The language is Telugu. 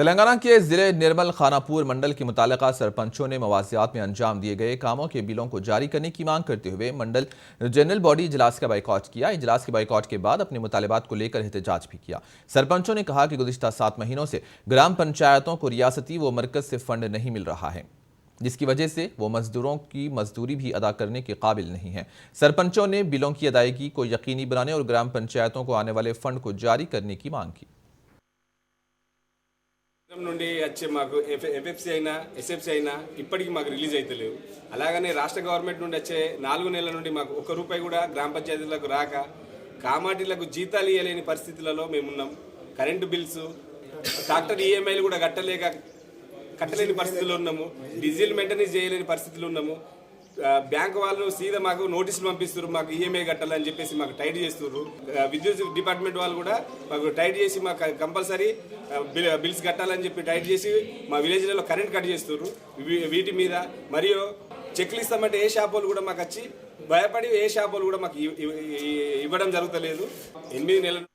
तेलंगाना के जिले निर्मल खानापुर मंडल के मुतालिका सरपंचों ने मवासियात में अंजाम दिए गए कामों के बिलों को जारी करने की मांग करते हुए मंडल जनरल बॉडी इजलास का बाइकॉट किया। इजलास के बाइकॉट के बाद अपने मुतालिबात को लेकर एहतजाज भी किया। सरपंचों ने कहा कि गुज़िश्ता 7 महीनों से ग्राम पंचायतों को रियासती व मरकज से फंड नहीं मिल रहा है, जिसकी वजह से वो मजदूरों की मजदूरी भी अदा करने के काबिल नहीं है। सरपंचों ने बिलों की अदायगी को यकीनी बनाने और ग्राम पंचायतों को आने वाले फंड को जारी करने की मांग की। నుండి వచ్చే మాకు ఎఫ్ఎఫ్సి అయినా ఎస్ఎఫ్సి అయినా ఇప్పటికీ మాకు రిలీజ్ అయితే లేవు. అలాగనే రాష్ట్ర గవర్నమెంట్ నుండి వచ్చే 4 నెలల నుండి మాకు 1 రూపాయి కూడా గ్రామ పంచాయతీలకు రాక కామాటిలకు జీతాలు ఇవ్వలేని పరిస్థితులలో మేమున్నాం. కరెంటు బిల్స్, ట్రాక్టర్ ఈఎంఐలు కూడా కట్టలేని పరిస్థితుల్లో ఉన్నాము. డీజిల్ మెయింటెనెన్స్ చేయలేని పరిస్థితుల్లో ఉన్నాము. బ్యాంక్ వాళ్ళు సీదా మాకు నోటీసులు పంపిస్తారు, మాకు ఈఎంఐ కట్టాలని చెప్పేసి మాకు టైట్ చేస్తున్నారు. విద్యుత్ డిపార్ట్మెంట్ వాళ్ళు కూడా మాకు టైట్ చేసి మాకు కంపల్సరీ బిల్స్ కట్టాలని చెప్పి టైట్ చేసి మా విలేజ్లలో కరెంట్ కట్ చేస్తున్నారు. వీటి మీద మరియు చెక్లు ఇస్తామంటే ఏ షాప్ వాళ్ళు కూడా మాకు వచ్చి భయపడి ఏ షాప్ వాళ్ళు కూడా మాకు ఇవ్వడం జరుగుతలేదు. 8 నెలలు